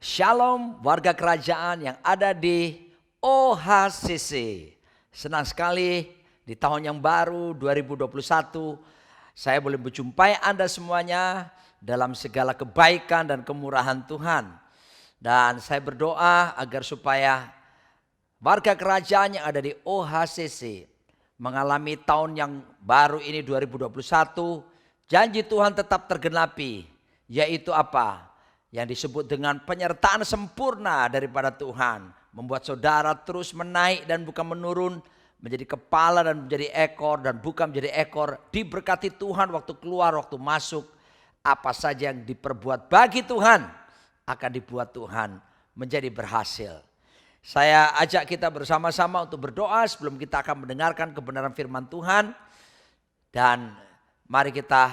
Shalom warga kerajaan yang ada di OHCC. Senang sekali di tahun yang baru 2021 saya boleh berjumpai Anda semuanya dalam segala kebaikan dan kemurahan Tuhan. Dan saya berdoa agar supaya warga kerajaan yang ada di OHCC mengalami tahun yang baru ini 2021, janji Tuhan tetap tergenapi, yaitu apa? Yang disebut dengan penyertaan sempurna daripada Tuhan. Membuat saudara terus menaik dan bukan menurun. Menjadi kepala dan menjadi ekor dan bukan menjadi ekor. Diberkati Tuhan waktu keluar, waktu masuk. Apa saja yang diperbuat bagi Tuhan akan dibuat Tuhan menjadi berhasil. Saya ajak kita bersama-sama untuk berdoa sebelum kita akan mendengarkan kebenaran firman Tuhan. Dan mari kita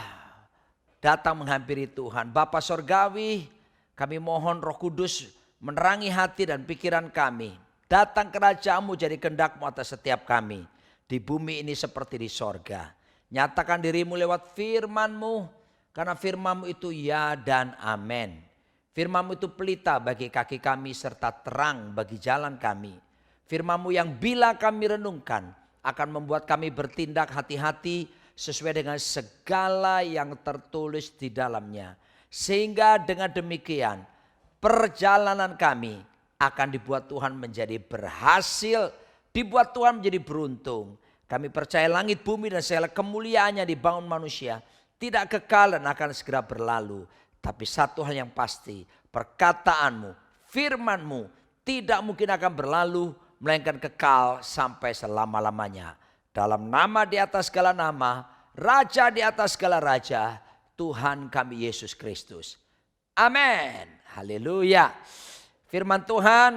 datang menghampiri Tuhan. Bapa Sorgawi, kami mohon Roh Kudus menerangi hati dan pikiran kami. Datang kerajaan-Mu jadi kehendak-Mu atas setiap kami. Di bumi ini seperti di sorga. Nyatakan diri-Mu lewat firman-Mu. Karena firman-Mu itu ya dan amin. Firman-Mu itu pelita bagi kaki kami serta terang bagi jalan kami. Firman-Mu yang bila kami renungkan akan membuat kami bertindak hati-hati sesuai dengan segala yang tertulis di dalamnya. Sehingga dengan demikian perjalanan kami akan dibuat Tuhan menjadi berhasil. Dibuat Tuhan menjadi beruntung. Kami percaya langit bumi dan segala kemuliaannya dibangun manusia. Tidak kekal dan akan segera berlalu. Tapi satu hal yang pasti, perkataanmu, firmanmu tidak mungkin akan berlalu. Melainkan kekal sampai selama-lamanya. Dalam nama di atas segala nama, Raja di atas segala raja, Tuhan kami Yesus Kristus. Amin. Haleluya. Firman Tuhan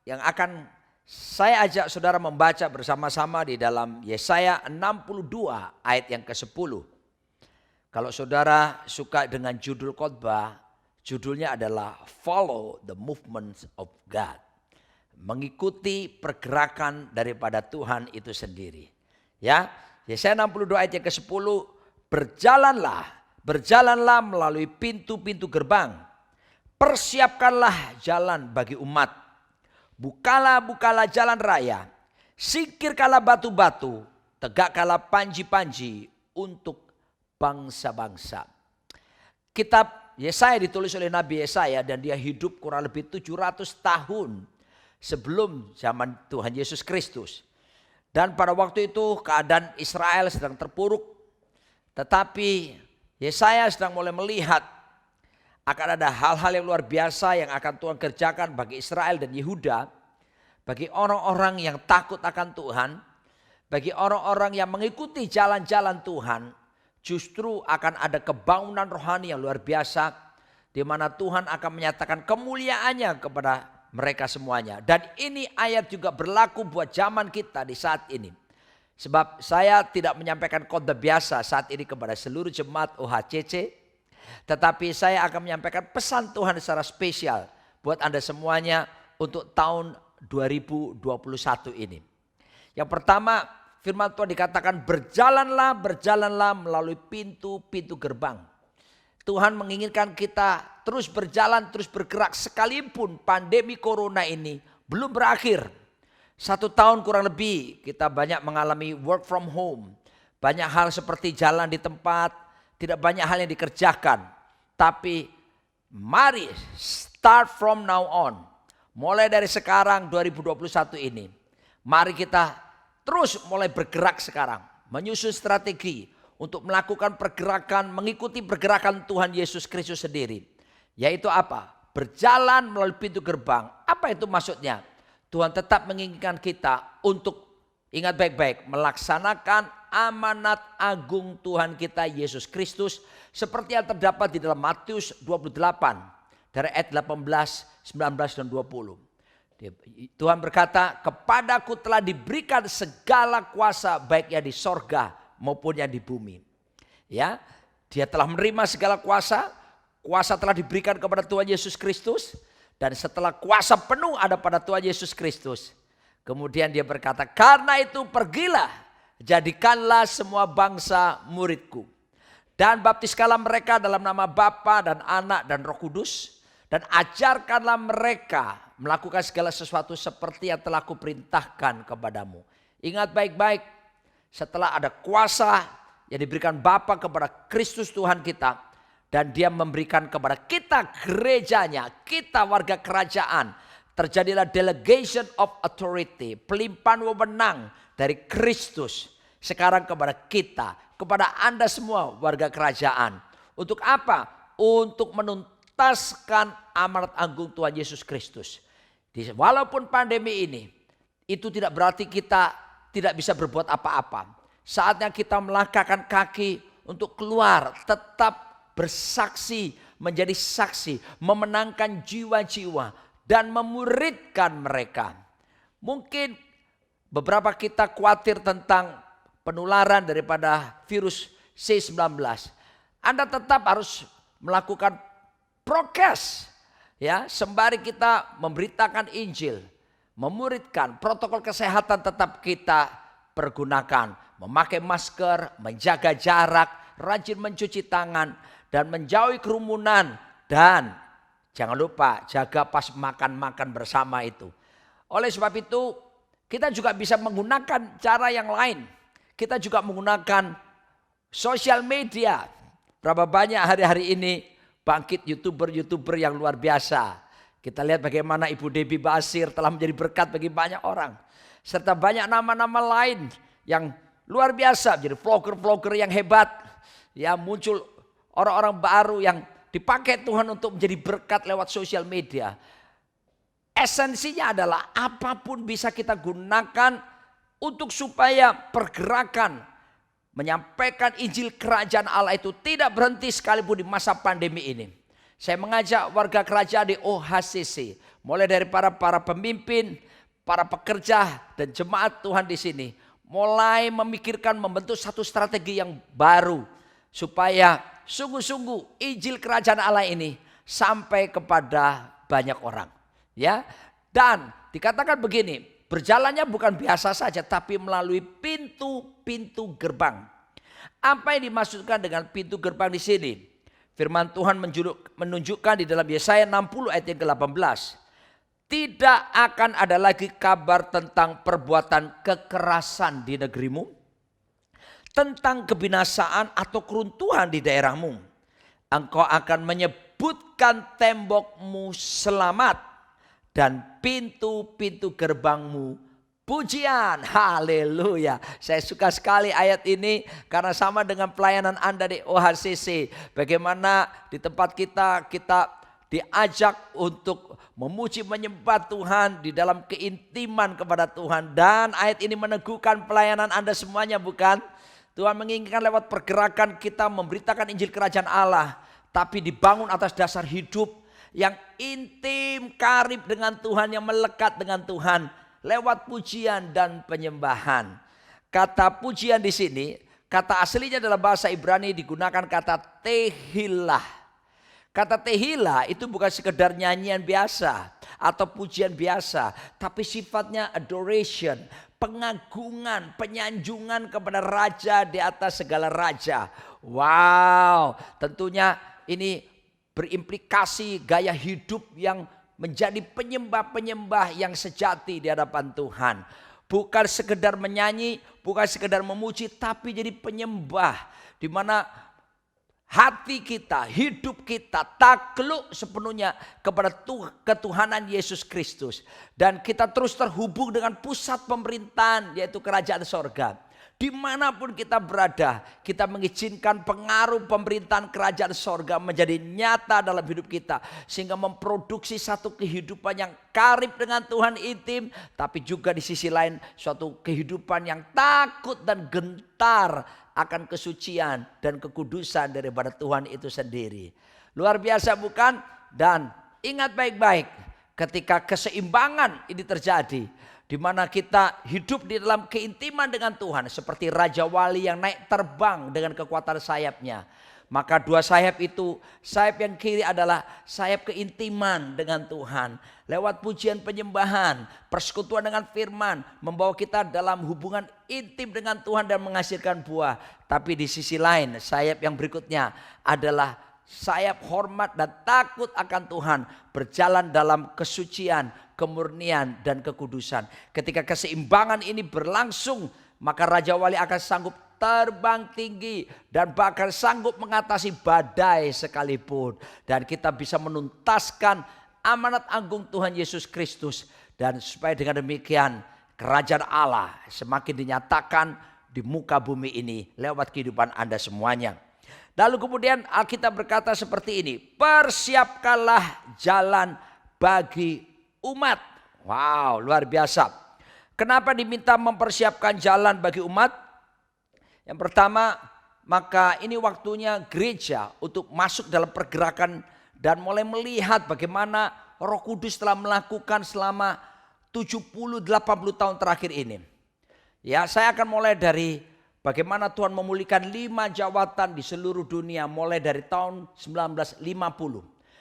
yang akan saya ajak saudara membaca bersama-sama di dalam Yesaya 62 ayat yang ke-10. Kalau saudara suka dengan judul khotbah, judulnya adalah Follow the Movements of God. Mengikuti pergerakan daripada Tuhan itu sendiri. Ya, Yesaya 62 ayat yang ke-10, Berjalanlah melalui pintu-pintu gerbang. Persiapkanlah jalan bagi umat. Bukalah jalan raya. Singkirkanlah batu-batu. Tegakkanlah panji-panji untuk bangsa-bangsa. Kitab Yesaya ditulis oleh Nabi Yesaya dan dia hidup kurang lebih 700 tahun sebelum zaman Tuhan Yesus Kristus. Dan pada waktu itu keadaan Israel sedang terpuruk. Tetapi Yesaya sedang mulai melihat akan ada hal-hal yang luar biasa yang akan Tuhan kerjakan bagi Israel dan Yehuda. Bagi orang-orang yang takut akan Tuhan. Bagi orang-orang yang mengikuti jalan-jalan Tuhan. Justru akan ada kebangunan rohani yang luar biasa. Di mana Tuhan akan menyatakan kemuliaannya kepada mereka semuanya. Dan ini ayat juga berlaku buat zaman kita di saat ini. Sebab saya tidak menyampaikan khotbah biasa saat ini kepada seluruh jemaat OHCC. Tetapi saya akan menyampaikan pesan Tuhan secara spesial buat Anda semuanya untuk tahun 2021 ini. Yang pertama, firman Tuhan dikatakan berjalanlah melalui pintu-pintu gerbang. Tuhan menginginkan kita terus berjalan, terus bergerak sekalipun pandemi corona ini belum berakhir. 1 tahun kurang lebih kita banyak mengalami work from home. Banyak hal seperti jalan di tempat, tidak banyak hal yang dikerjakan. Tapi mari start from now on. Mulai dari sekarang 2021 ini. Mari kita terus mulai bergerak sekarang. Menyusun strategi untuk melakukan pergerakan, mengikuti pergerakan Tuhan Yesus Kristus sendiri. Yaitu apa? Berjalan melalui pintu gerbang. Apa itu maksudnya? Tuhan tetap menginginkan kita untuk ingat baik-baik melaksanakan amanat agung Tuhan kita Yesus Kristus seperti yang terdapat di dalam Matius 28 dari ayat 18, 19 dan 20. Tuhan berkata, kepadaku telah diberikan segala kuasa baik yang di sorga maupun yang di bumi. Ya, dia telah menerima segala kuasa. Kuasa telah diberikan kepada Tuhan Yesus Kristus. Dan setelah kuasa penuh ada pada Tuhan Yesus Kristus. Kemudian dia berkata, karena itu pergilah, jadikanlah semua bangsa muridku. Dan baptiskanlah mereka dalam nama Bapa dan Anak dan Roh Kudus. Dan ajarkanlah mereka melakukan segala sesuatu seperti yang telah kuperintahkan kepadamu. Ingat baik-baik, setelah ada kuasa yang diberikan Bapa kepada Kristus Tuhan kita, dan dia memberikan kepada kita gerejanya, kita warga kerajaan, terjadilah delegation of authority, pelimpahan wewenang dari Kristus sekarang kepada kita, kepada Anda semua warga kerajaan. Untuk apa? Untuk menuntaskan amanat agung Tuhan Yesus Kristus. Walaupun pandemi ini, itu tidak berarti kita tidak bisa berbuat apa-apa. Saatnya kita melangkahkan kaki untuk keluar, tetap bersaksi, menjadi saksi, memenangkan jiwa-jiwa dan memuridkan mereka. Mungkin beberapa kita khawatir tentang penularan daripada virus C19. Anda tetap harus melakukan prokes, ya, sembari kita memberitakan Injil, memuridkan protokol kesehatan tetap kita pergunakan, memakai masker, menjaga jarak, rajin mencuci tangan dan menjauhi kerumunan, dan jangan lupa jaga pas makan bersama itu. Oleh sebab itu kita juga bisa menggunakan cara yang lain. Kita juga menggunakan sosial media. Berapa banyak hari-hari ini bangkit YouTuber yang luar biasa. Kita lihat bagaimana Ibu Debbie Basir telah menjadi berkat bagi banyak orang. Serta banyak nama-nama lain yang luar biasa, menjadi vlogger-vlogger yang hebat. Ya, muncul orang-orang baru yang dipakai Tuhan untuk menjadi berkat lewat sosial media. Esensinya adalah apapun bisa kita gunakan untuk supaya pergerakan menyampaikan Injil Kerajaan Allah itu tidak berhenti sekalipun di masa pandemi ini. Saya mengajak warga kerajaan di OHCC, mulai dari para pemimpin, para pekerja dan jemaat Tuhan di sini, mulai memikirkan membentuk satu strategi yang baru supaya sungguh-sungguh Injil Kerajaan Allah ini sampai kepada banyak orang. Ya, dan dikatakan begini, berjalannya bukan biasa saja tapi melalui pintu-pintu gerbang. Apa yang dimaksudkan dengan pintu gerbang di sini? Firman Tuhan menunjukkan di dalam Yesaya 60 ayat yang ke-18. Tidak akan ada lagi kabar tentang perbuatan kekerasan di negerimu, tentang kebinasaan atau keruntuhan di daerahmu. Engkau akan menyebutkan tembokmu selamat dan pintu-pintu gerbangmu pujian. Haleluya. Saya suka sekali ayat ini karena sama dengan pelayanan Anda di OHCC. Bagaimana di tempat kita diajak untuk memuji menyembah Tuhan di dalam keintiman kepada Tuhan. Dan ayat ini meneguhkan pelayanan Anda semuanya, bukan? Tuhan menginginkan lewat pergerakan kita memberitakan Injil Kerajaan Allah, tapi dibangun atas dasar hidup yang intim, karib dengan Tuhan, yang melekat dengan Tuhan lewat pujian dan penyembahan. Kata pujian di sini, kata aslinya dalam bahasa Ibrani digunakan kata tehilah. Kata tehilah itu bukan sekedar nyanyian biasa atau pujian biasa, tapi sifatnya adoration, pengagungan, penyanjungan kepada raja di atas segala raja. Wow, tentunya ini berimplikasi gaya hidup yang menjadi penyembah-penyembah yang sejati di hadapan Tuhan. Bukan sekedar menyanyi, bukan sekedar memuji, tapi jadi penyembah. Di mana hati kita, hidup kita takluk sepenuhnya kepada ketuhanan Yesus Kristus. Dan kita terus terhubung dengan pusat pemerintahan, yaitu kerajaan sorga. Dimanapun kita berada, kita mengizinkan pengaruh pemerintahan kerajaan sorga menjadi nyata dalam hidup kita. Sehingga memproduksi satu kehidupan yang karib dengan Tuhan, intim. Tapi juga di sisi lain suatu kehidupan yang takut dan gentar akan kesucian dan kekudusan daripada Tuhan itu sendiri. Luar biasa bukan? Dan ingat baik-baik, ketika keseimbangan ini terjadi, di mana kita hidup di dalam keintiman dengan Tuhan seperti Raja Wali yang naik terbang dengan kekuatan sayapnya. Maka dua sayap itu, sayap yang kiri adalah sayap keintiman dengan Tuhan. Lewat pujian penyembahan, persekutuan dengan firman, membawa kita dalam hubungan intim dengan Tuhan dan menghasilkan buah. Tapi di sisi lain, sayap yang berikutnya adalah sayap hormat dan takut akan Tuhan, berjalan dalam kesucian, kemurnian dan kekudusan. Ketika keseimbangan ini berlangsung, maka Raja Wali akan sanggup terbang tinggi dan bahkan sanggup mengatasi badai sekalipun. Dan kita bisa menuntaskan amanat agung Tuhan Yesus Kristus. Dan supaya dengan demikian kerajaan Allah semakin dinyatakan di muka bumi ini lewat kehidupan Anda semuanya. Lalu kemudian Alkitab berkata seperti ini, persiapkanlah jalan bagi umat. Wow, luar biasa. Kenapa diminta mempersiapkan jalan bagi umat? Yang pertama, maka ini waktunya gereja untuk masuk dalam pergerakan dan mulai melihat bagaimana Roh Kudus telah melakukan selama 70-80 tahun terakhir ini. Ya, saya akan mulai dari bagaimana Tuhan memulihkan 5 jawatan di seluruh dunia mulai dari tahun 1950.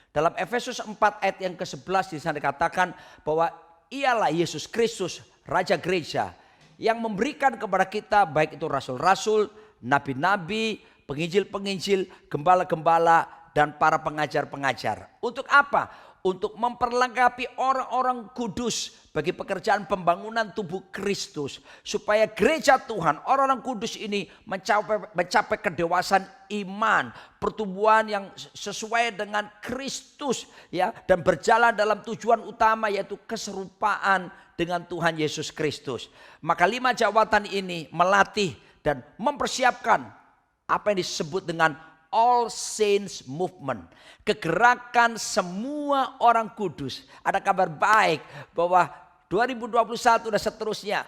Dalam Efesus 4 ayat yang ke-11 di sana dikatakan bahwa ialah Yesus Kristus, Raja Gereja, yang memberikan kepada kita baik itu rasul-rasul, nabi-nabi, penginjil-penginjil, gembala-gembala, dan para pengajar-pengajar. Untuk apa? Untuk memperlengkapi orang-orang kudus bagi pekerjaan pembangunan tubuh Kristus. Supaya gereja Tuhan, orang-orang kudus ini mencapai kedewasaan iman, pertumbuhan yang sesuai dengan Kristus, ya, dan berjalan dalam tujuan utama yaitu keserupaan dengan Tuhan Yesus Kristus. Maka 5 jawatan ini melatih dan mempersiapkan apa yang disebut dengan All Saints Movement. Kegerakan semua orang kudus. Ada kabar baik bahwa 2021 dan seterusnya,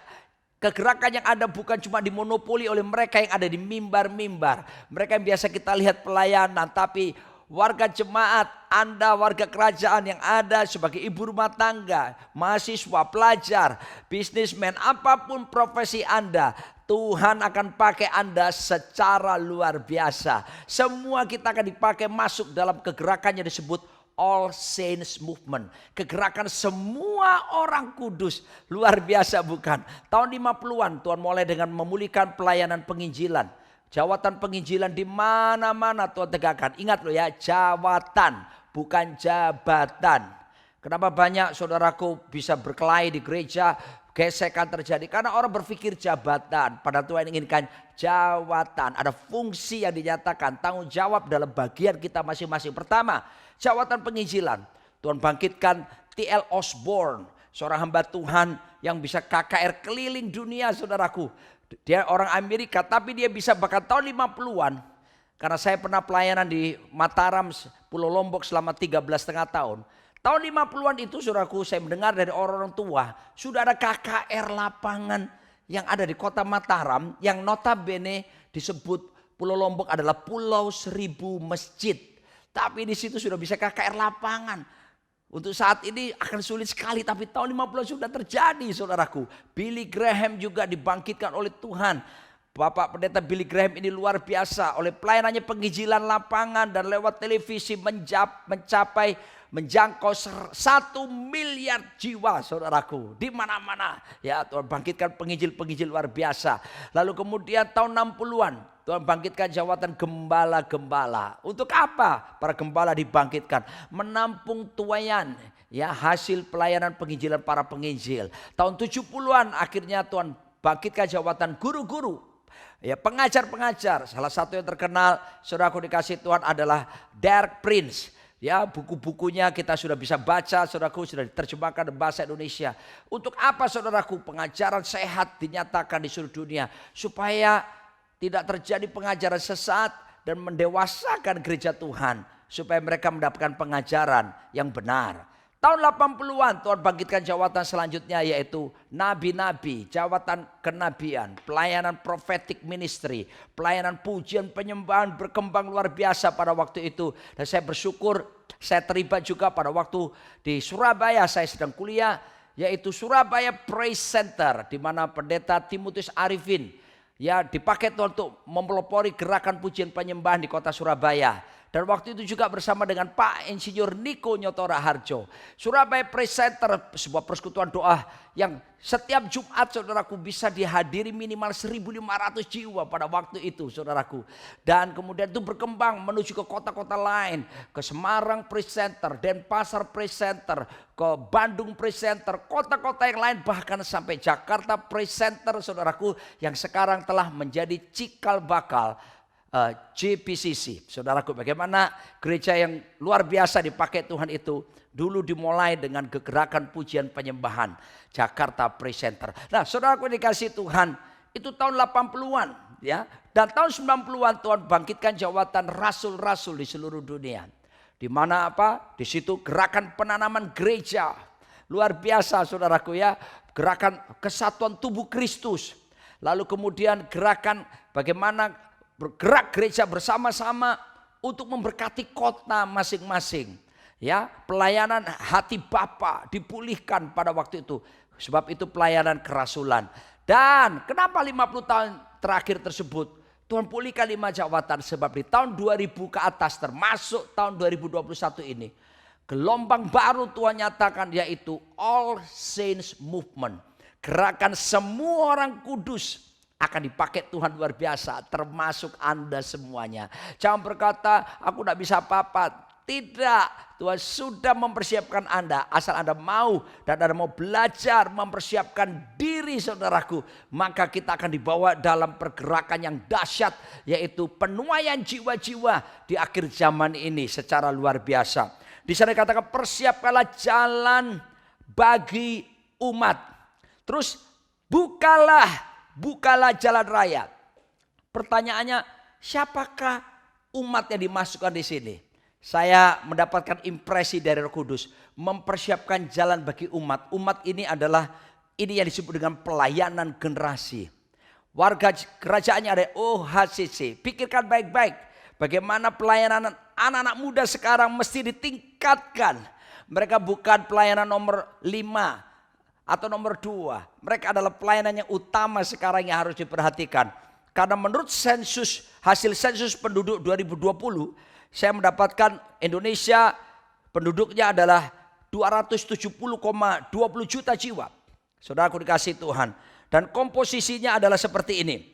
kegerakan yang ada bukan cuma dimonopoli oleh mereka yang ada di mimbar-mimbar. Mereka yang biasa kita lihat pelayanan, tapi warga jemaat, Anda warga kerajaan yang ada sebagai ibu rumah tangga, mahasiswa, pelajar, bisnismen, apapun profesi Anda, Tuhan akan pakai Anda secara luar biasa. Semua kita akan dipakai masuk dalam kegerakan yang disebut All Saints Movement. Kegerakan semua orang kudus. Luar biasa bukan? Tahun 50-an Tuhan mulai dengan memulihkan pelayanan penginjilan. Jawatan penginjilan di mana-mana Tuhan tegakkan. Ingat loh ya, jawatan bukan jabatan. Kenapa banyak saudaraku bisa berkelahi di gereja, gesekan terjadi? Karena orang berpikir jabatan, padahal Tuhan inginkan jawatan. Ada fungsi yang dinyatakan, tanggung jawab dalam bagian kita masing-masing. Pertama, jawatan penginjilan. Tuhan bangkitkan T.L. Osborne, seorang hamba Tuhan yang bisa KKR keliling dunia saudaraku. Dia orang Amerika tapi dia bisa bahkan tahun 50-an. Karena saya pernah pelayanan di Mataram, Pulau Lombok selama 13,5 tahun. Tahun 50-an itu saudaraku, saya mendengar dari orang-orang tua, sudah ada KKR lapangan yang ada di kota Mataram yang notabene disebut Pulau Lombok adalah Pulau 1000 Masjid. Tapi di situ sudah bisa KKR lapangan. Untuk saat ini akan sulit sekali, tapi tahun 50 sudah terjadi saudaraku. Billy Graham juga dibangkitkan oleh Tuhan. Bapak Pendeta Billy Graham ini luar biasa. Oleh pelayanannya penginjilan lapangan dan lewat televisi menjangkau 1 miliar jiwa saudaraku. Di mana-mana ya Tuhan bangkitkan penginjil-penginjil luar biasa. Lalu kemudian tahun 60-an. Tuhan bangkitkan jawatan gembala-gembala. Untuk apa para gembala dibangkitkan? Menampung tuayan ya hasil pelayanan penginjilan para penginjil. Tahun 70-an akhirnya Tuhan bangkitkan jawatan guru-guru. Ya, pengajar-pengajar. Salah satu yang terkenal saudaraku dikasih Tuhan adalah Derek Prince. Ya, buku-bukunya kita sudah bisa baca, saudaraku, sudah diterjemahkan dalam bahasa Indonesia. Untuk apa saudaraku? Pengajaran sehat dinyatakan di seluruh dunia supaya tidak terjadi pengajaran sesat dan mendewasakan gereja Tuhan. Supaya mereka mendapatkan pengajaran yang benar. Tahun 80-an Tuhan bangkitkan jawatan selanjutnya yaitu nabi-nabi. Jawatan kenabian, pelayanan prophetic ministry. Pelayanan pujian penyembahan berkembang luar biasa pada waktu itu. Dan saya bersyukur saya terlibat juga pada waktu di Surabaya saya sedang kuliah. Yaitu Surabaya Praise Center. Di mana pendeta Timotius Arifin ya dipakai Tuhan untuk mempelopori gerakan pujian penyembahan di kota Surabaya. Dan waktu itu juga bersama dengan Pak Insinyur Niko Nyotora Harjo. Surabaya Praise Center, sebuah persekutuan doa yang setiap Jumat saudaraku bisa dihadiri minimal 1.500 jiwa pada waktu itu saudaraku. Dan kemudian itu berkembang menuju ke kota-kota lain. Ke Semarang Praise Center, Denpasar Praise Center, ke Bandung Praise Center, kota-kota yang lain bahkan sampai Jakarta Praise Center saudaraku. Yang sekarang telah menjadi cikal bakal JPCC. Saudaraku, bagaimana gereja yang luar biasa dipakai Tuhan itu dulu dimulai dengan kegerakan pujian penyembahan Jakarta Praise Center. Nah, saudaraku dikasih Tuhan, itu tahun 80-an ya. Dan tahun 90-an Tuhan bangkitkan jawatan rasul-rasul di seluruh dunia. Di mana apa? Di situ gerakan penanaman gereja. Luar biasa saudaraku ya, gerakan kesatuan tubuh Kristus. Lalu kemudian gerakan bagaimana bergerak gereja bersama-sama untuk memberkati kota masing-masing. Ya, pelayanan hati Bapa dipulihkan pada waktu itu. Sebab itu pelayanan kerasulan. Dan kenapa 50 tahun terakhir tersebut Tuhan pulihkan 5 jawatan? Sebab di tahun 2000 ke atas termasuk tahun 2021 ini, gelombang baru Tuhan nyatakan yaitu All Saints Movement. Gerakan semua orang kudus akan dipakai Tuhan luar biasa, termasuk Anda semuanya. Jangan berkata, aku tidak bisa apa-apa. Tidak, Tuhan sudah mempersiapkan Anda. Asal Anda mau dan Anda mau belajar mempersiapkan diri saudaraku. Maka kita akan dibawa dalam pergerakan yang dahsyat. Yaitu penuaian jiwa-jiwa di akhir zaman ini secara luar biasa. Di sana dikatakan persiapkanlah jalan bagi umat. Terus bukalah jalan raya. Pertanyaannya, siapakah umat yang dimasukkan di sini? Saya mendapatkan impresi dari Roh Kudus, mempersiapkan jalan bagi umat. Umat ini adalah ini yang disebut dengan pelayanan generasi. Warga kerajaannya ada OHCC. Pikirkan baik-baik bagaimana pelayanan anak-anak muda sekarang mesti ditingkatkan. Mereka bukan pelayanan nomor 5 atau nomor 2. Mereka adalah pelayanan yang utama sekarang yang harus diperhatikan. Karena menurut hasil sensus penduduk 2020, saya mendapatkan Indonesia penduduknya adalah 270,20 juta jiwa. Saudaraku dikasih Tuhan. Dan komposisinya adalah seperti ini.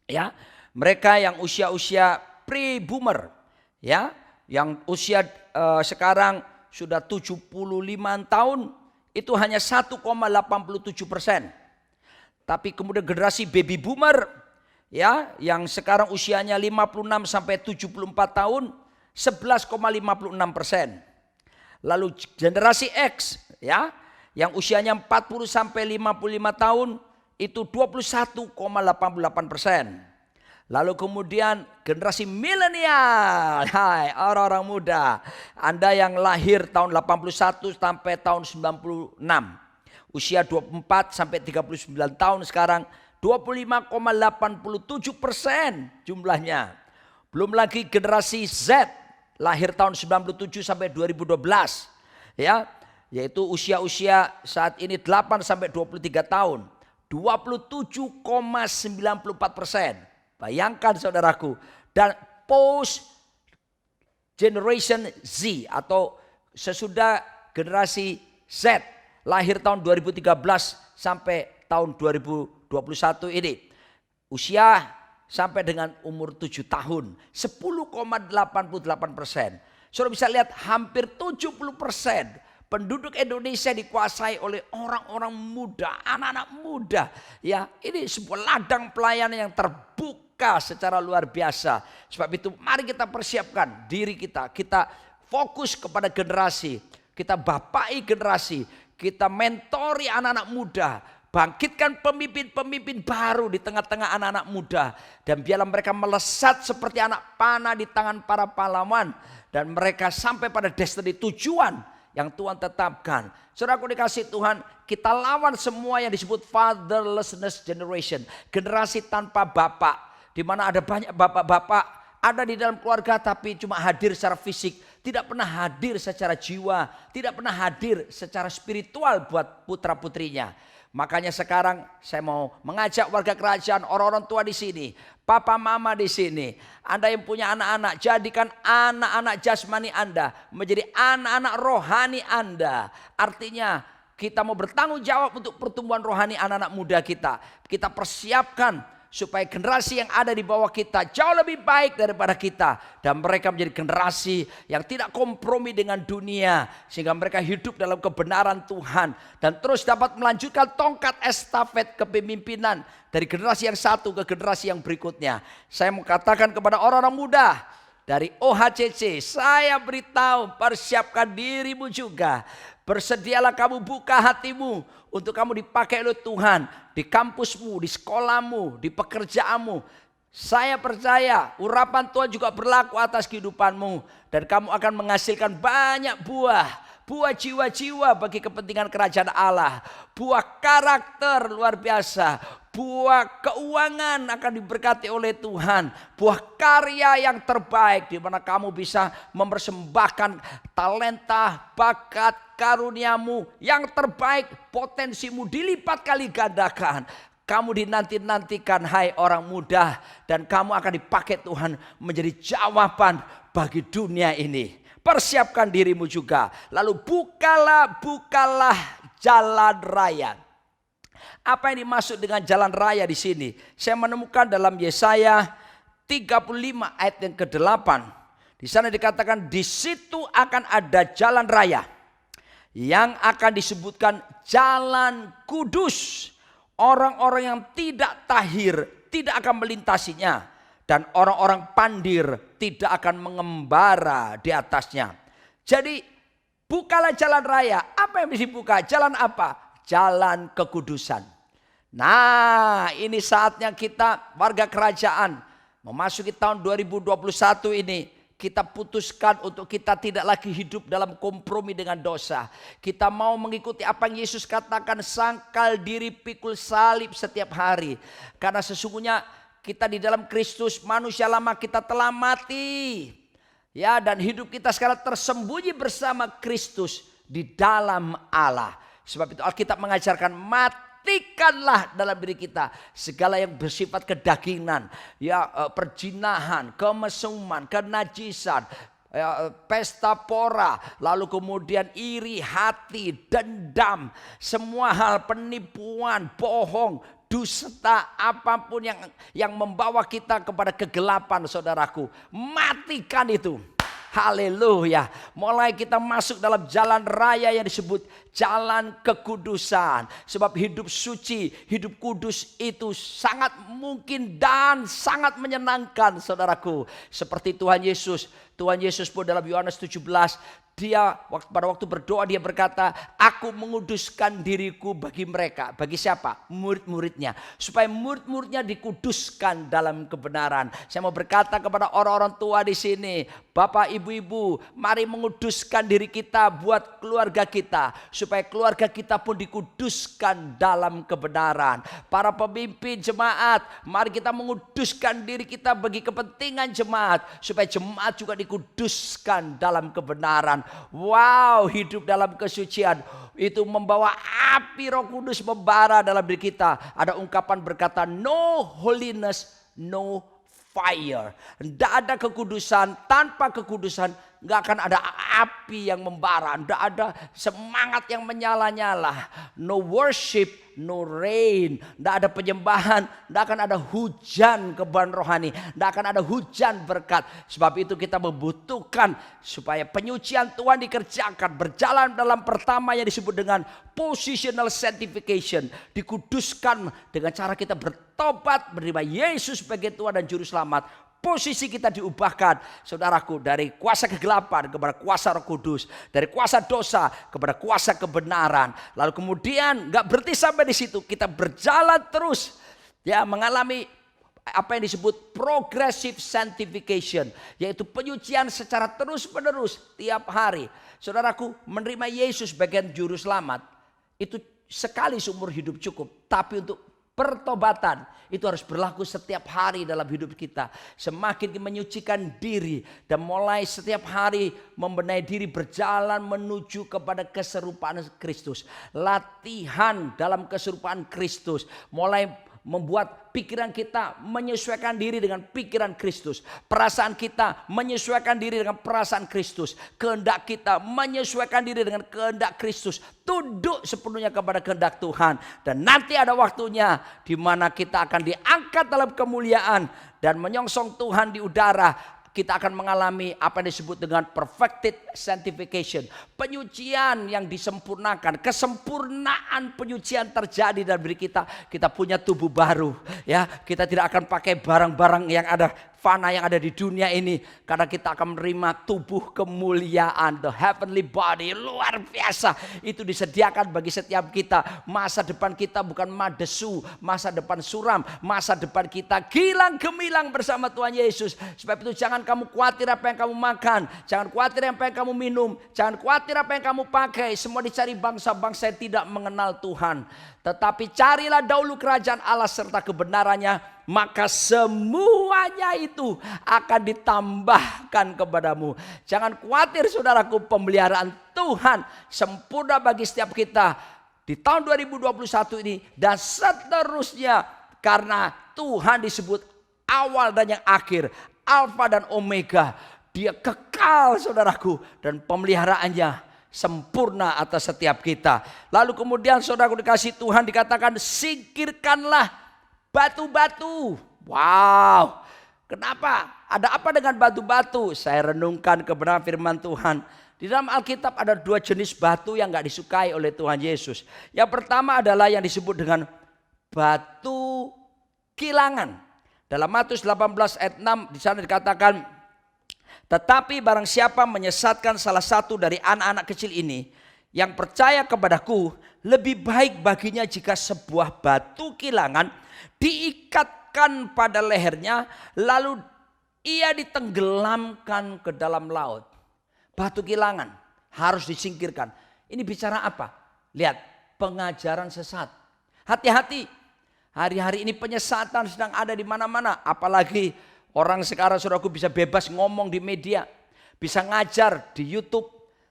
Ya, mereka yang usia-usia pre-boomer, ya, yang usia sekarang sudah 75 tahun, itu hanya 1,87%. Tapi kemudian generasi baby boomer, ya, yang sekarang usianya 56 sampai 74 tahun, 11,56%. Lalu generasi X, ya, yang usianya 40 sampai 55 tahun, itu 21,88%. Lalu kemudian generasi milenial, hai orang-orang muda, Anda yang lahir tahun 81 sampai tahun 96, usia 24 sampai 39 tahun sekarang 25,87% jumlahnya. Belum lagi generasi Z, lahir tahun 97 sampai 2012, ya, yaitu usia-usia saat ini 8 sampai 23 tahun, 27,94%. Bayangkan saudaraku. Dan post generation Z atau sesudah generasi Z, lahir tahun 2013 sampai tahun 2021 ini, usia sampai dengan umur 7 tahun, 10,88%. Saudara bisa lihat hampir 70% penduduk Indonesia dikuasai oleh orang-orang muda, anak-anak muda. Ya, ini sebuah ladang pelayanan yang terbuka secara luar biasa. Sebab itu mari kita persiapkan diri kita. Kita fokus kepada generasi. Kita bapai generasi. Kita mentori anak-anak muda. Bangkitkan pemimpin-pemimpin baru di tengah-tengah anak-anak muda. Dan biarlah mereka melesat seperti anak panah di tangan para pahlawan. Dan mereka sampai pada destiny tujuan yang Tuhan tetapkan. Saudaraku dikasih Tuhan, kita lawan semua yang disebut fatherlessness generation. Generasi tanpa bapak. Di mana ada banyak bapak-bapak ada di dalam keluarga tapi cuma hadir secara fisik. Tidak pernah hadir secara jiwa. Tidak pernah hadir secara spiritual buat putra-putrinya. Makanya sekarang saya mau mengajak warga kerajaan, orang-orang tua di sini. Papa mama di sini, Anda yang punya anak-anak, jadikan anak-anak jasmani Anda menjadi anak-anak rohani Anda. Artinya kita mau bertanggung jawab untuk pertumbuhan rohani anak-anak muda kita. Kita persiapkan supaya generasi yang ada di bawah kita jauh lebih baik daripada kita. Dan mereka menjadi generasi yang tidak kompromi dengan dunia. Sehingga mereka hidup dalam kebenaran Tuhan. Dan terus dapat melanjutkan tongkat estafet kepemimpinan. Dari generasi yang satu ke generasi yang berikutnya. Saya mau katakan kepada orang-orang muda. Dari OHCC, saya beritahu, persiapkan dirimu juga. Bersedialah kamu buka hatimu untuk kamu dipakai oleh Tuhan. Di kampusmu, di sekolahmu, di pekerjaanmu. Saya percaya urapan Tuhan juga berlaku atas kehidupanmu. Dan kamu akan menghasilkan banyak buah. Buah jiwa-jiwa bagi kepentingan kerajaan Allah. Buah karakter luar biasa. Buah keuangan akan diberkati oleh Tuhan. Buah karya yang terbaik di mana kamu bisa mempersembahkan talenta, bakat, karuniamu yang terbaik. Potensimu dilipat kali gandakan. Kamu dinanti-nantikan hai orang muda. Dan kamu akan dipakai Tuhan menjadi jawaban bagi dunia ini. Persiapkan dirimu juga. Lalu bukalah jalan raya. Apa yang dimaksud dengan jalan raya di sini? Saya menemukan dalam Yesaya 35 ayat yang ke-8. Di sana dikatakan di situ akan ada jalan raya yang akan disebutkan jalan kudus. Orang-orang yang tidak tahir tidak akan melintasinya. Dan orang-orang pandir tidak akan mengembara di atasnya. Jadi bukalah jalan raya. Apa yang bisa dibuka? Jalan apa? Jalan kekudusan. Nah, ini saatnya kita warga kerajaan memasuki tahun 2021 ini. Kita putuskan untuk kita tidak lagi hidup dalam kompromi dengan dosa. Kita mau mengikuti apa yang Yesus katakan, sangkal diri pikul salib setiap hari. Karena sesungguhnya kita di dalam Kristus, manusia lama kita telah mati. Ya, dan hidup kita sekarang tersembunyi bersama Kristus di dalam Allah. Sebab itu Alkitab mengajarkan matikanlah dalam diri kita segala yang bersifat kedagingan, ya, perjinahan, kemesuman, kenajisan, ya, pesta pora, lalu kemudian iri hati, dendam, semua hal penipuan, bohong, dusta, apapun yang membawa kita kepada kegelapan, saudaraku, matikan itu. Haleluya. Mulai kita masuk dalam jalan raya yang disebut jalan kekudusan. Sebab hidup suci, hidup kudus itu sangat mungkin dan sangat menyenangkan, saudaraku. Seperti Tuhan Yesus. Tuhan Yesus pun dalam Yohanes 17, dia pada waktu berdoa dia berkata, aku menguduskan diriku bagi mereka. Bagi siapa? Murid-muridnya. Supaya murid-muridnya dikuduskan dalam kebenaran. Saya mau berkata kepada orang-orang tua di sini, Bapak, Ibu-ibu, mari menguduskan diri kita buat keluarga kita. Supaya keluarga kita pun dikuduskan dalam kebenaran. Para pemimpin jemaat, mari kita menguduskan diri kita bagi kepentingan jemaat. Supaya jemaat juga dikuduskan dalam kebenaran. Wow, hidup dalam kesucian itu membawa api Roh Kudus membara dalam diri kita. Ada ungkapan berkata, no holiness, no fire. Tidak ada kekudusan, tanpa kekudusan nggak akan ada api yang membara, tidak ada semangat yang menyala-nyala. No worship, no rain. Tidak ada penyembahan, tidak akan ada hujan kebenaran rohani, tidak akan ada hujan berkat. Sebab itu kita membutuhkan supaya penyucian Tuhan dikerjakan, berjalan dalam pertama yang disebut dengan positional sanctification. Dikuduskan dengan cara kita bertobat, menerima Yesus sebagai Tuhan dan Juru Selamat. Posisi kita diubahkan, saudaraku, dari kuasa kegelapan kepada kuasa Roh Kudus, dari kuasa dosa kepada kuasa kebenaran. Lalu kemudian nggak berhenti sampai di situ, kita berjalan terus, ya, mengalami apa yang disebut progressive sanctification, yaitu penyucian secara terus-menerus tiap hari. Saudaraku, menerima Yesus sebagai Juru Selamat itu sekali seumur hidup cukup, tapi untuk pertobatan itu harus berlaku setiap hari dalam hidup kita. Semakin menyucikan diri dan mulai setiap hari membenahi diri, berjalan menuju kepada keserupaan Kristus. Latihan dalam keserupaan Kristus. Mulai membuat pikiran kita menyesuaikan diri dengan pikiran Kristus. Perasaan kita menyesuaikan diri dengan perasaan Kristus. Kehendak kita menyesuaikan diri dengan kehendak Kristus. Tunduk sepenuhnya kepada kehendak Tuhan. Dan nanti ada waktunya di mana kita akan diangkat dalam kemuliaan dan menyongsong Tuhan di udara. Kita akan mengalami apa yang disebut dengan perfected sanctification. Penyucian yang disempurnakan. Kesempurnaan penyucian terjadi dalam diri kita. Kita punya tubuh baru. Ya, kita tidak akan pakai barang-barang yang ada fana yang ada di dunia ini. Karena kita akan menerima tubuh kemuliaan. The heavenly body. Luar biasa. Itu disediakan bagi setiap kita. Masa depan kita bukan madesu. Masa depan suram. Masa depan kita gilang gemilang bersama Tuhan Yesus. Sebab itu jangan kamu khawatir apa yang kamu makan. Jangan khawatir apa yang kamu minum. Jangan khawatir apa yang kamu pakai. Semua dicari bangsa-bangsa yang tidak mengenal Tuhan. Tetapi carilah dahulu kerajaan Allah serta kebenarannya. Maka semuanya itu akan ditambahkan kepadamu. Jangan khawatir saudaraku, pemeliharaan Tuhan sempurna bagi setiap kita. Di tahun 2021 ini dan seterusnya. Karena Tuhan disebut awal dan yang akhir. Alfa dan Omega. Dia kekal saudaraku. Dan pemeliharaannya sempurna atas setiap kita. Lalu kemudian saudaraku dikasih Tuhan dikatakan singkirkanlah batu-batu. Wow. Kenapa? Ada apa dengan batu-batu? Saya renungkan kebenaran firman Tuhan. Di dalam Alkitab ada dua jenis batu yang gak disukai oleh Tuhan Yesus. Yang pertama adalah yang disebut dengan batu kilangan. Dalam Matius 18 ayat 6 di sana dikatakan, tetapi barang siapa menyesatkan salah satu dari anak-anak kecil ini yang percaya kepadaku, lebih baik baginya jika sebuah batu kilangan diikatkan pada lehernya lalu ia ditenggelamkan ke dalam laut. Batu kilangan harus disingkirkan. Ini bicara apa? Lihat, pengajaran sesat. Hati-hati. Hari-hari ini penyesatan sedang ada di mana-mana. Apalagi orang sekarang saudaraku bisa bebas ngomong di media. Bisa ngajar di YouTube.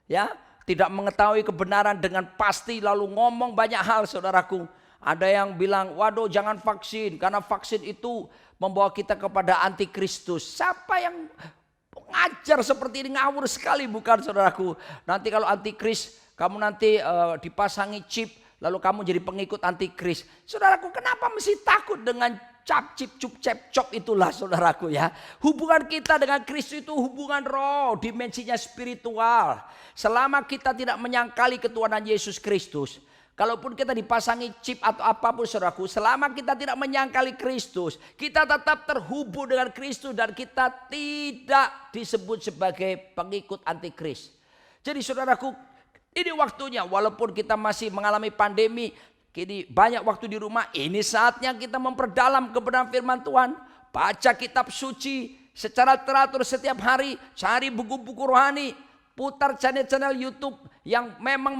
Ya, tidak mengetahui kebenaran dengan pasti lalu ngomong banyak hal saudaraku. Ada yang bilang, waduh jangan vaksin. Karena vaksin itu membawa kita kepada antikristus. Siapa yang ngajar seperti ini? Ngawur sekali bukan saudaraku. Nanti kalau antikris kamu nanti dipasangi chip. Lalu kamu jadi pengikut antikris. Saudaraku, kenapa mesti takut dengan cap cip cup cep cop itulah saudaraku ya. Hubungan kita dengan Kristus itu hubungan roh, dimensinya spiritual. Selama kita tidak menyangkali ketuhanan Yesus Kristus, kalaupun kita dipasangi chip atau apapun saudaraku, selama kita tidak menyangkali Kristus, kita tetap terhubung dengan Kristus dan kita tidak disebut sebagai pengikut antikris. Jadi saudaraku, ini waktunya, walaupun kita masih mengalami pandemi, kini banyak waktu di rumah, ini saatnya kita memperdalam kebenaran firman Tuhan. Baca kitab suci secara teratur setiap hari, cari buku-buku rohani, putar channel-channel YouTube yang memang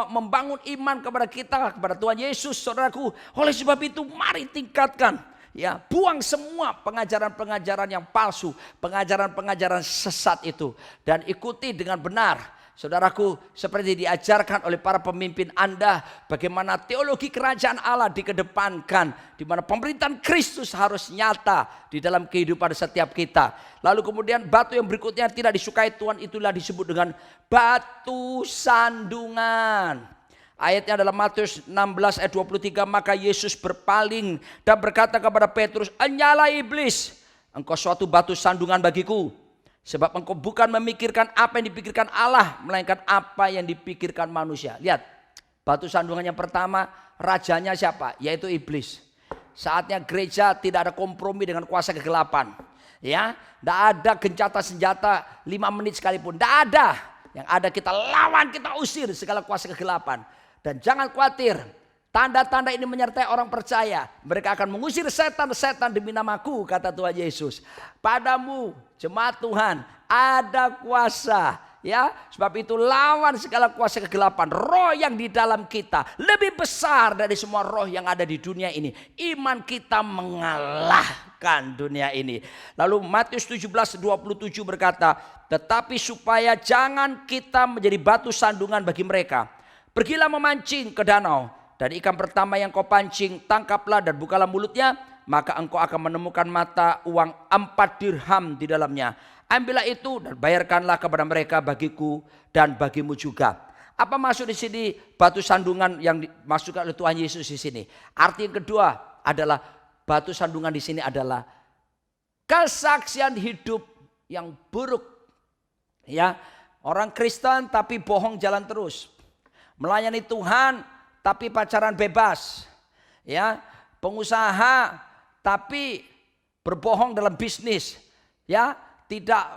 membangun iman kepada kita, kepada Tuhan Yesus, saudaraku. Oleh sebab itu, mari tingkatkan. Ya, buang semua pengajaran-pengajaran yang palsu, pengajaran-pengajaran sesat itu, dan ikuti dengan benar. Saudaraku, seperti diajarkan oleh para pemimpin Anda, bagaimana teologi kerajaan Allah dikedepankan, di mana pemerintahan Kristus harus nyata di dalam kehidupan setiap kita. Lalu kemudian batu yang berikutnya tidak disukai Tuhan, itulah disebut dengan batu sandungan. Ayatnya dalam Matius 16 ayat 23, maka Yesus berpaling dan berkata kepada Petrus, "Enyalah iblis, engkau suatu batu sandungan bagiku. Sebab engkau bukan memikirkan apa yang dipikirkan Allah, melainkan apa yang dipikirkan manusia." Lihat, batu sandungan yang pertama, rajanya siapa? Yaitu iblis. Saatnya gereja tidak ada kompromi dengan kuasa kegelapan. Ya, tidak ada gencatan senjata 5 menit sekalipun, tidak ada. Yang ada kita lawan, kita usir segala kuasa kegelapan. Dan jangan khawatir, tanda-tanda ini menyertai orang percaya. Mereka akan mengusir setan-setan demi namaku, kata Tuhan Yesus. Padamu, jemaat Tuhan, ada kuasa. Ya, sebab itu lawan segala kuasa kegelapan. Roh yang di dalam kita lebih besar dari semua roh yang ada di dunia ini. Iman kita mengalahkan dunia ini. Lalu Matius 17:27 berkata, tetapi supaya jangan kita menjadi batu sandungan bagi mereka, pergilah memancing ke danau. dan ikan pertama yang kau pancing, tangkaplah dan bukalah mulutnya, maka engkau akan menemukan mata uang 4 dirham di dalamnya. Ambillah itu dan bayarkanlah kepada mereka bagiku dan bagimu juga. Apa maksud di sini batu sandungan yang dimasukkan oleh Tuhan Yesus di sini? Arti yang kedua adalah batu sandungan di sini adalah kesaksian hidup yang buruk. Ya, orang Kristen tapi bohong jalan terus. Melayani Tuhan tapi pacaran bebas. Ya, pengusaha tapi berbohong dalam bisnis. Ya, tidak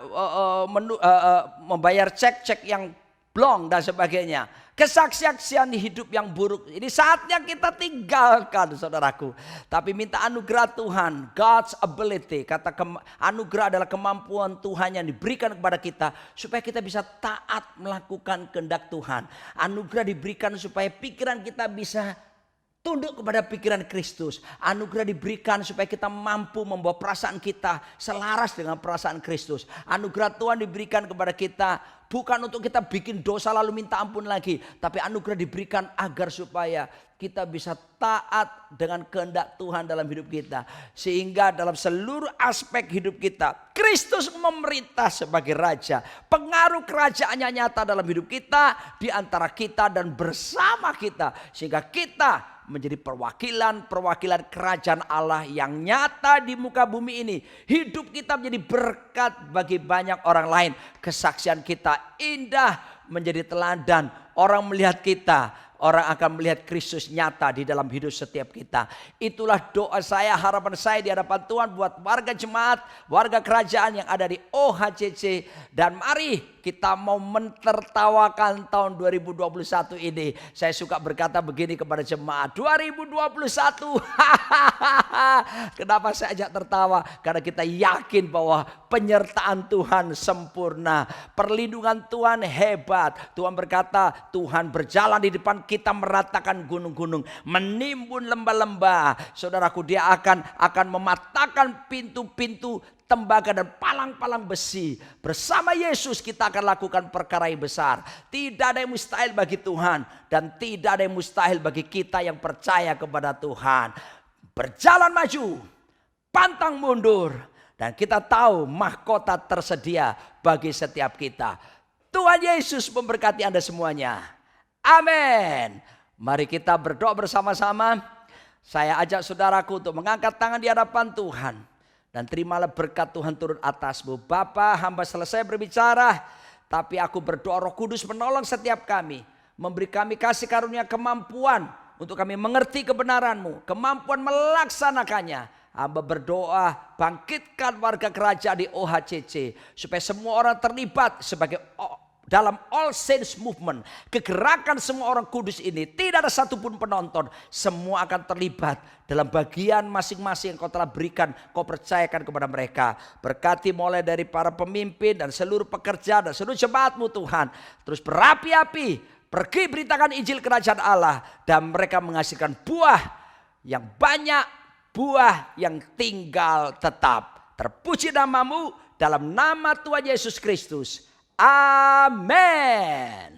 membayar cek-cek yang blong dan sebagainya. Kesaksian hidup yang buruk ini saatnya kita tinggalkan, saudaraku. Tapi minta anugerah Tuhan, God's ability. Kata anugerah adalah kemampuan Tuhan yang diberikan kepada kita supaya kita bisa taat melakukan kehendak Tuhan. Anugerah diberikan supaya pikiran kita bisa tunduk kepada pikiran Kristus. Anugerah diberikan supaya kita mampu membawa perasaan kita selaras dengan perasaan Kristus. Anugerah Tuhan diberikan kepada kita bukan untuk kita bikin dosa lalu minta ampun lagi. Tapi anugerah diberikan agar supaya kita bisa taat dengan kehendak Tuhan dalam hidup kita. Sehingga dalam seluruh aspek hidup kita, Kristus memerintah sebagai Raja. Pengaruh kerajaannya nyata dalam hidup kita, di antara kita dan bersama kita. Sehingga kita menjadi perwakilan kerajaan Allah yang nyata di muka bumi ini. Hidup kita menjadi berkat bagi banyak orang lain. Kesaksian kita indah menjadi teladan. Orang melihat kita, orang akan melihat Kristus nyata di dalam hidup setiap kita. Itulah doa saya, harapan saya di hadapan Tuhan buat warga jemaat, warga kerajaan yang ada di OHCC. Dan mari kita mau mentertawakan tahun 2021 ini. Saya suka berkata begini kepada jemaat, 2021 kenapa saya ajak tertawa? Karena kita yakin bahwa penyertaan Tuhan sempurna, perlindungan Tuhan hebat. Tuhan berkata, Tuhan berjalan di depan kita meratakan gunung-gunung, menimbun lembah-lembah. Saudaraku, dia akan mematahkan pintu-pintu tembaga dan palang-palang besi. Bersama Yesus kita akan lakukan perkara yang besar. Tidak ada yang mustahil bagi Tuhan, dan tidak ada yang mustahil bagi kita yang percaya kepada Tuhan. Berjalan maju, pantang mundur, dan kita tahu mahkota tersedia bagi setiap kita. Tuhan Yesus memberkati Anda semuanya. Amin. Mari kita berdoa bersama-sama. Saya ajak saudaraku untuk mengangkat tangan di hadapan Tuhan. Dan terimalah berkat Tuhan turun atasmu. Bapa, hamba selesai berbicara, tapi aku berdoa Roh Kudus menolong setiap kami. Memberi kami kasih karunia kemampuan untuk kami mengerti kebenaran-Mu, kemampuan melaksanakannya. Hamba berdoa, bangkitkan warga kerajaan di OHCC. Supaya semua orang terlibat sebagai dalam All Saints Movement. Kegerakan semua orang kudus ini. Tidak ada satupun penonton. Semua akan terlibat dalam bagian masing-masing yang kau telah berikan. Kau percayakan kepada mereka. Berkati mulai dari para pemimpin dan seluruh pekerja dan seluruh jemaat-Mu Tuhan. Terus berapi-api. Pergi beritakan Injil kerajaan Allah. Dan mereka menghasilkan buah yang banyak. Buah yang tinggal tetap. Terpuji nama-Mu dalam nama Tuhan Yesus Kristus. Amen.